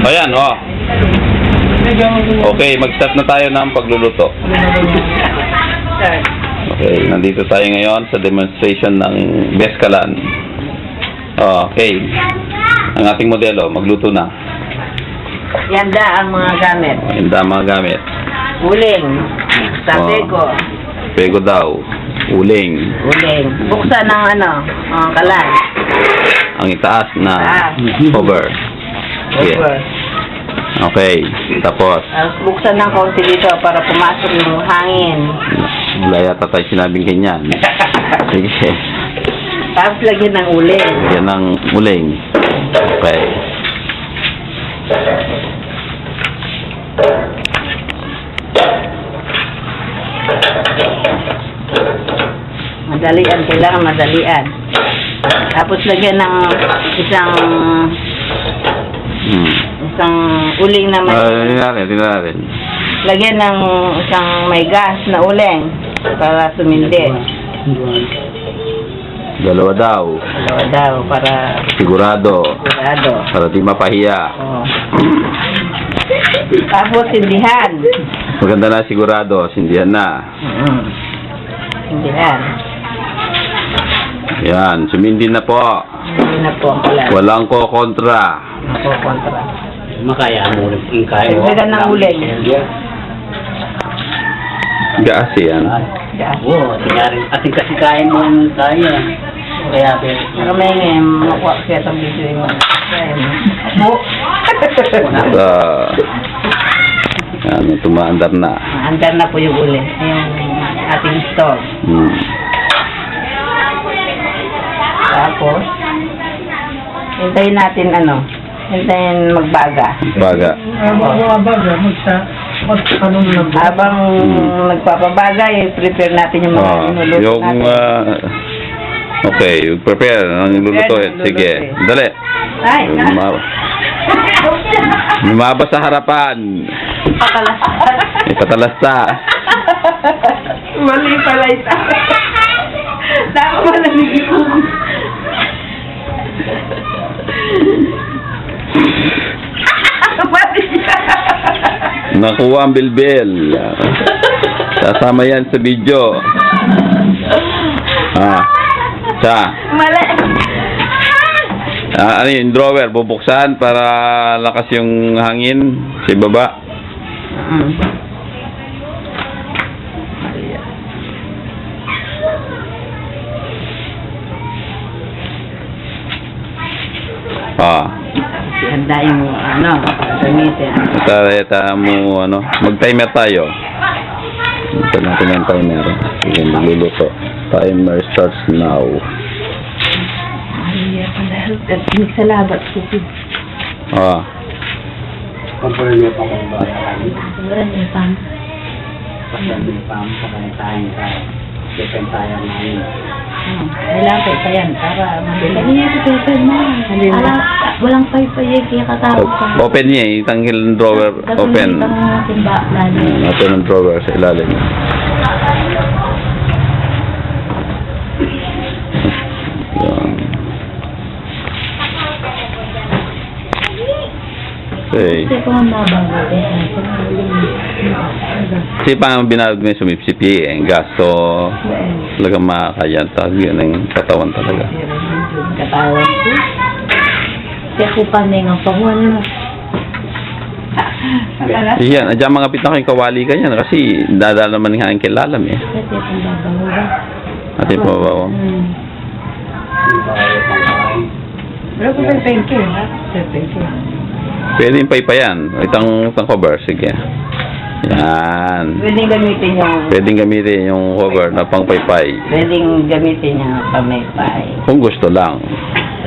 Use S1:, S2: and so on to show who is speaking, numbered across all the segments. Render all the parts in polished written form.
S1: Ayan, oh. Okay, mag-start na tayo ng pagluluto. Okay, nandito tayo ngayon sa demonstration ng Beskalan. Okay. Ang ating modelo, magluto na.
S2: Yanda ang mga gamit.
S1: Handa ang mga gamit.
S2: Uling. Sapego.
S1: Pego daw. Uling.
S2: Uling. Buksan ng kalan.
S1: Ang itaas na cover. Sige.
S2: Over.
S1: Okay. Tapos,
S2: Buksan ng kaunti dito para pumasok yung hangin.
S1: wala yata tayo sinabing ganyan. Sige.
S2: Tapos lagyan ng uling.
S1: Yan ang uling. Okay.
S2: Madalian. Kailangan madalian. Tapos lagyan ng isang uling na may...
S1: Tingnan natin.
S2: Lagyan ng isang may gas na uling para sumindi.
S1: Dalawa daw.
S2: Dalawa daw para
S1: Sigurado.
S2: sigurado.
S1: Para di mapahiya.
S2: Oh. Tapos sindihan.
S1: Maganda na sigurado. Sindihan na.
S2: Sindihan.
S1: Yan. Sumindi na po.
S2: Hindi na po ang kalan.
S1: Walang ko-kontra.
S2: Ako kontra.
S3: Makaya mo ulit yung kaya mo.
S2: Dagdagan ng uling.
S1: Gaas yan.
S2: Gas.
S3: Oo, tingnan ating kasi kaya mo yung kaya. Kaya
S2: Maraming makuha siya itong video yung
S1: Yan. Tumaandar na.
S2: andar na po yung uling. Yung ating store. Tapos, hintayin natin hintayin magbaga.
S1: Baga.
S2: Habang nagpapabaga, prepare natin yung mga inuluto
S1: Yung,
S2: natin.
S1: okay, prepare ang lulutuin. Sige. Dali.
S2: Ay,
S1: Lumaba sa harapan. Ipatalasta.
S2: Mali pala ito. Dapat malamig yun.
S1: Nakuha ang bilbil. Sasama yan sa video.
S2: Mali.
S1: Ano yung drawer? Bubuksan para lakas yung hangin sa baba.
S2: Handa yung gamitin.
S1: Ito mo, mag-timer tayo. Ito natin yung timer. Sige, magluluto. Timer starts now.
S2: Salamat po.
S3: kumpul niyo pa kung ba pam sa kanitahin sa depentayan namin.
S2: Kailangan pa yan para mabilis.
S4: Hindi niya pipipin mo. Walang paypay kaya katawag ka.
S1: Open niya, itanggal ng drawer. Open. Open ang drawer sa ilalim. Okay.
S4: Kasi kung ang mabago,
S1: Kasi pang binawag mo yung sumipsipi, gas. So, talagang makakayantag. Yun ang katawan talaga.
S2: Katawan ko.
S4: kaya ko panay ng panguhan mo.
S1: Yan, adyan mga pitang kayong kawali ka yan. Kasi dadala naman ng hangin kilalam eh.
S4: Kasi kung babago ba?
S1: Ate po ba?
S2: Pero kung may penke, ha? Penke.
S1: Pwede yung paypayan. Itang cover. Sige. Yan.
S2: Pwedeng gamitin yung...
S1: Pwedeng gamitin yung cover na pang paypay.
S2: Pwedeng gamitin yung pamaypay.
S1: Kung gusto lang.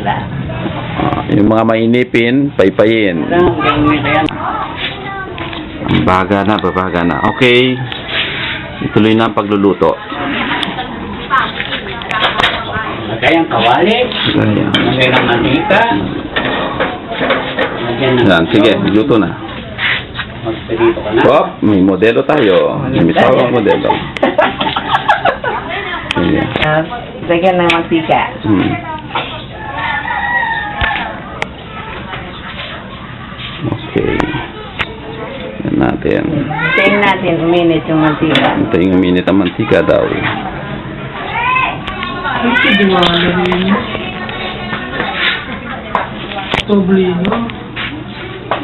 S2: Wala.
S1: Yung mga mainipin, paypayin. Baga na, babaga na. Okay. Ituloy na ang pagluluto.
S3: Kayang kawali, kayang mantika.
S1: Yan, sige, luto na.
S3: Magpilito ka na.
S1: Hop, may modelo tayo. May misawang modelo. Sige.
S2: Lagyan ng mantika.
S1: Okay. Yan natin.
S2: Tingnan natin, uminit yung mantika.
S1: Hintayin uminit ang mantika daw.
S3: Ay, si Diwala rin. Sobrino.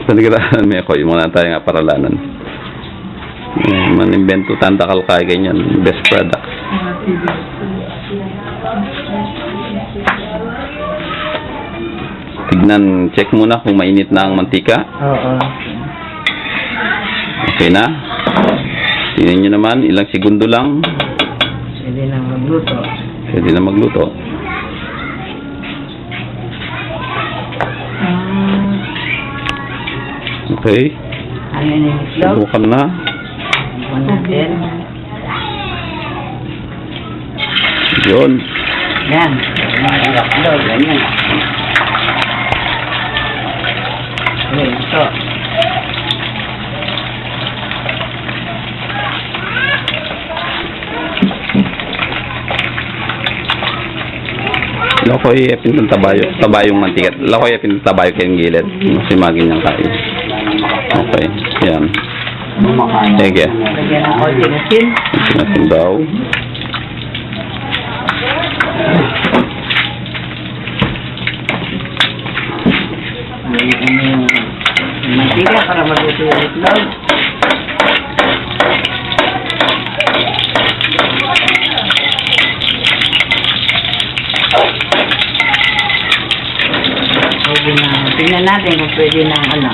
S1: Paligarahan may ako, yung mga tayong aparalanan. Manimbento tanda kalkay, ganyan. Best product. Tignan, check muna kung mainit na ang mantika.
S2: Oo.
S1: Okay na. Tingnan nyo naman, ilang segundo lang.
S2: Pwede nang magluto.
S1: Pwede na magluto. Okay.
S2: Ano yung itlog?
S1: Subukan na.
S2: Iwan natin.
S1: Yun.
S2: Yan. Itlog, ganyan. Okay, ito.
S1: Lakoy epin ng tabayong mantika. Lakoy epin ng tabayo kayong gilid. Kasi magin niyang kain. Okay. Yan. Sige.
S2: Lagyan ng konti na sin.
S1: Natin daw.
S2: Yung mantika para magluto yung itlog. Pwede na, tingnan natin kung pwede na ano.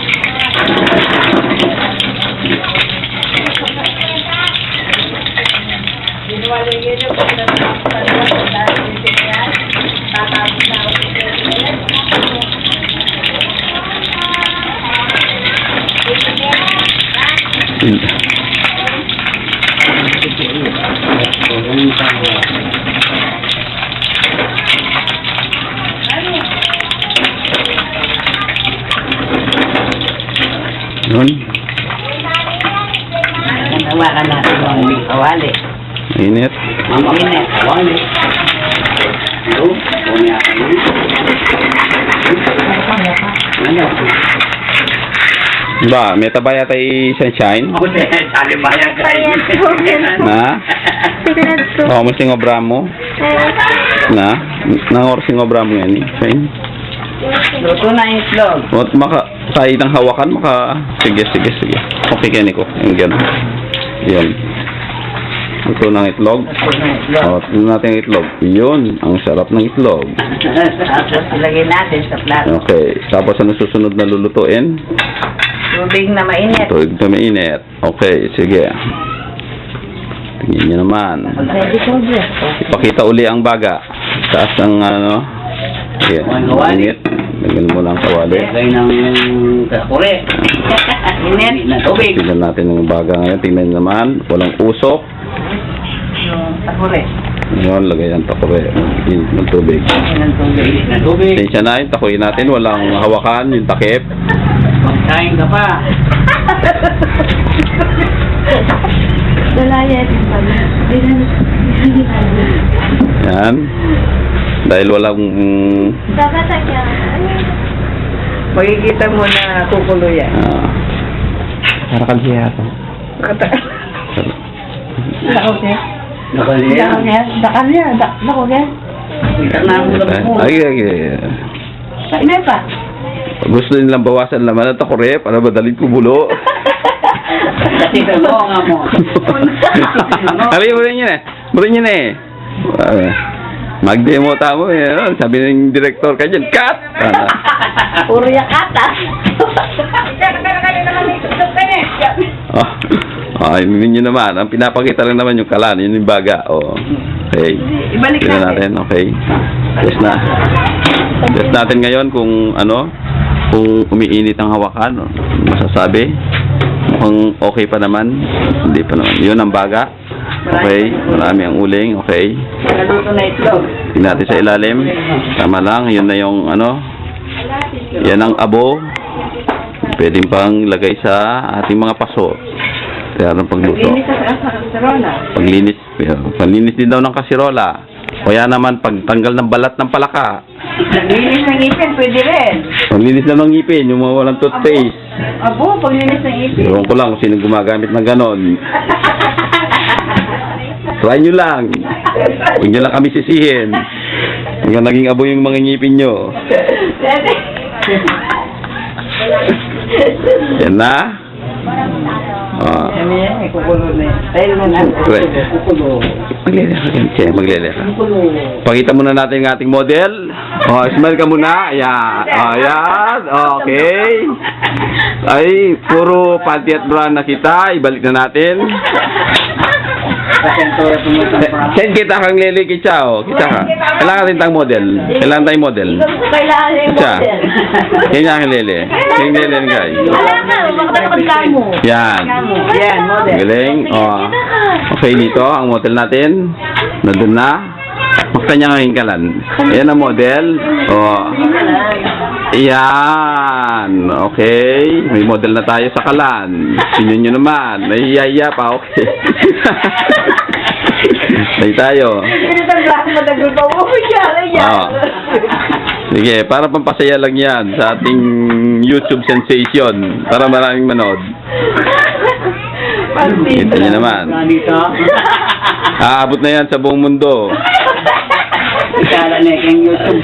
S1: Yun.
S2: Hawakan natin yung kawali.
S1: Init.
S2: Init.
S3: Kawali. Hello? Kunya ka na. Ano?
S1: Ba, may tabaya tayo sunshine.
S3: Ako sa salimbayan kayo.
S1: Na? Oo, mo sing obra mo. Na? Nang oras sing obra mo yan eh. Shine.
S2: Luto na yung itlog.
S1: At kahit ang hawakan, sige. Okay, kaya ko. Yung gano'n. Yun. Ito ng itlog.
S2: Luto na yung itlog.
S1: O, tingnan natin ang itlog. Yun, ang sarap ng itlog.
S2: Tapos ilagay natin sa plato.
S1: Okay, tapos ano susunod na lulutuin?
S2: Tubig na mainit.
S1: Ito, ito mainit. Okay, sige. Tingnan nyo naman.
S2: Pwede ko dyan.
S1: Ipakita uli ang baga. Taas ng ano. Sige, mainit. Lagyan mo lang kawali.
S3: Lagay ng kakure.
S2: Init.
S3: Na tubig.
S1: Tingnan natin ang baga ngayon. Tingnan nyo naman. Walang usok.
S2: Yung takure.
S1: Ngayon, lagay ang takore. Init ng tubig.
S2: Ng tubig.
S3: Na tubig.
S1: Tensya na yung takoy natin. Walang hawakan. Yung takip.
S3: Magkain ka pa.
S4: Dalayet pala.
S1: Yan. Dahil walang
S4: Dapat kaya.
S2: Makikita mo na kukulo yan.
S1: Karakal siya ito.
S2: Dako kaya?
S3: Nakaliya.
S2: Dakal niya. Dako kaya?
S3: Kita na ako lang po.
S1: Ay.
S2: Sa ina pa?
S1: Gusto nilang bawasan naman at ako rep. Ano ba, dalit ko bulo.
S3: Kasi talo nga mo.
S1: Sabi mo rin yun eh. Mo rin yun eh. Mag-demo tamo eh. Sabi ng director ka dyan, cut!
S2: Puro yakata.
S1: Ay, yun naman. Ang pinapakita lang naman yung kalan. Yun yung baga. Okay.
S2: Ibalik
S1: Tignan
S2: natin.
S1: natin. Okay. Test na. Test natin ngayon kung ano, kung umiinit ang hawakan. Masasabi. Mukhang okay pa naman. Hindi pa naman. Yun ang baga. Okay. Marami ang uling. Okay.
S2: Naluto na itlog.
S1: Tingnan natin sa ilalim. Tama lang. Yun na yung ano. Yan ang abo. Pwedeng pang lagay sa ating mga paso. Kaya ng pagluto.
S2: Linis sa kasarola.
S1: Paglinis din daw ng kasirola. O yan naman, pagtanggal ng balat ng palaka.
S2: Linis ng ngipin, pwede rin.
S1: Paglinis daw ng ngipin, yung mga walang toothpaste.
S2: Abo, paglinis ng ipin.
S1: Ewan ko lang kung sino gumagamit ng ganon. Try nyo lang. Huwag nyo lang kami sisihin. Hanggang naging abo yung mga ngipin nyo. Yan na. Ah.
S2: Yan yan, may kukulo na yan. Tayo mo na.
S1: Right.
S3: Kukulo.
S1: Magleleha yan. Siya, magleleha.
S3: Kukulo.
S1: Pakita muna natin yung ating model. Oh, smile ka muna. Ayan. Oh, ayan. Okay. Ay, puro panty at bra na kita. Ibalik na natin.
S3: Pasentora pumunta pa.
S1: Send kita kang Lele Kichao. Kita ka. Kailangan rin tayong model. Kailangan tayong model.
S2: Kailangan yung
S1: Siya.
S2: model.
S1: Kanya kang Lele. Kanya Lele ng guys.
S4: Wala ka, makakapagkaan mo.
S1: Yan.
S2: Yan, model.
S1: Galing. Oh. Okay, dito ang model natin. Nandun na. Magkanya nga hingkalan. Yan ang model. Oh. Yan. Okay. May model na tayo sa kalan. Tingnan nyo naman. Nahihiya pa. Okay. Tayo tayo.
S2: Pinatanggahan mo na grupo mo.
S1: Ah. Sige, para pampasaya lang yan sa ating YouTube sensation. Para maraming manood. Kita nyo naman.
S3: Dito.
S1: Aabot na yan sa buong mundo.
S3: Kala na yung YouTube.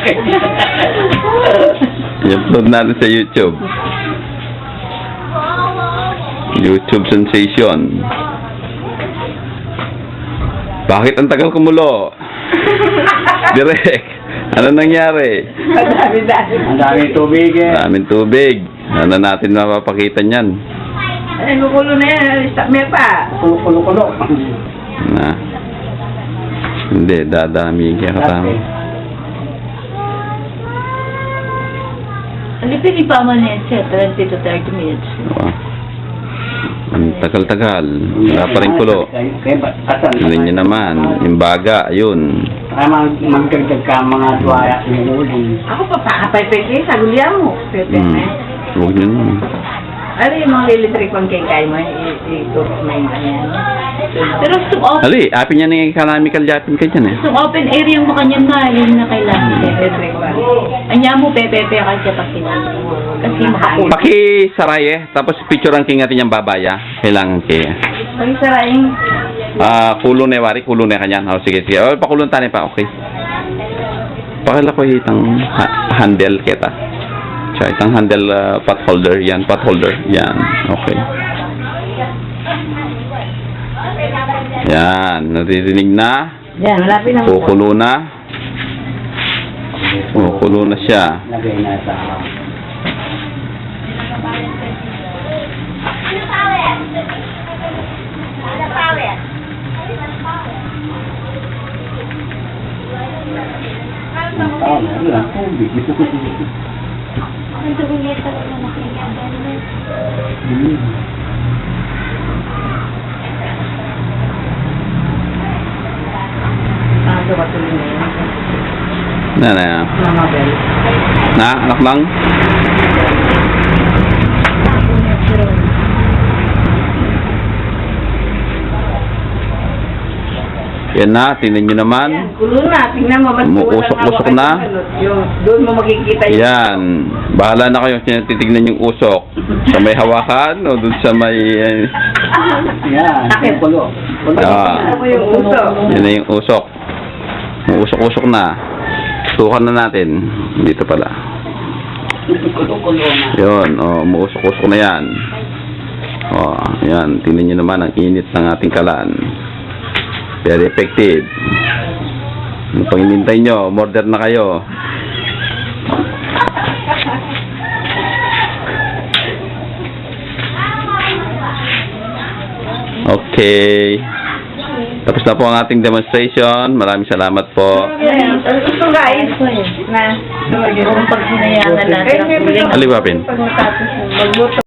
S1: I-upload natin sa YouTube. YouTube sensation. Bakit ang tagal kumulo? Direk, ano nangyari?
S3: Ang daming tubig eh.
S1: Daming tubig. Ano natin mapapakita niyan?
S2: Ay, kukulo na yan. Stop me pa.
S3: Kulo-kulo.
S1: Na. Hindi, dadami kaya katama.
S4: Alipin pa man yan siya, 20 to 30 minutes.
S1: Oh. Ang tagal-tagal. Wala pa rin kulo. Tingnan niyo naman. Yung baga, ayun.
S3: Para magdagdag ka mga tuwaya ng uling.
S2: Ako pa pakapay-pay sa gulya mo. Pepe.
S1: Huwag niyo naman.
S2: Ano yung mga lilitrik pang kay mo? Ito, may mga yan.
S4: Pero kung open,
S1: Ali, apin niya ng economical yapin ka dyan eh.
S4: kung open area mo kanyang mahalin na kailangan.
S2: Lilitrik pa.
S4: Anya mo, pepepe ka siya pag kailangan. Kasi makapul.
S1: Paki-saray eh. Tapos picturean king natin yung babaya. Kailangan kaya.
S2: Pag-isaraing.
S1: Kulo na wari, kulo na kanyan. Oh, sige, sige. Oh, pakulong tanin pa, okay. Pakila ko itang handle kita. Siya, itang handle pot holder. Yan, pot holder. Yan, okay. Yan, naririnig na.
S2: Yan, malapit na.
S1: Kukulo na. Kukulo na siya.
S3: Lagay na sa... Ang tubig.
S2: Ito ba tuloy na yan?
S1: Na.
S2: Mga bel.
S1: Na, anak lang. Yan na, tingnan nyo naman.
S2: Kulo na, tingnan mo.
S1: Umuusok-usok na.
S2: Yung, doon mo makikita yung...
S1: Yan. Bahala na kayo kung titignan yung usok. Sa may hawakan o dun sa may...
S3: Yan. Kulo.
S1: Ah.
S2: Ano yung uso?
S1: Yan na yung usok. Umuusok-usok na. Sukan na natin. Dito pala.
S3: Kulo-kulo na.
S1: Yun, umuusok-usok na yan. Yan. Tingnan nyo naman ang init ng ating kalan. Very effective. Ano pang inintay nyo? Order na kayo. Okay. Tapos na po ang ating demonstration. Maraming salamat po.
S2: Ito guys. Na.
S4: Kung pag hinayangan natin ang kuya.
S1: Alibapin.
S2: Pag natapos mo, magluto.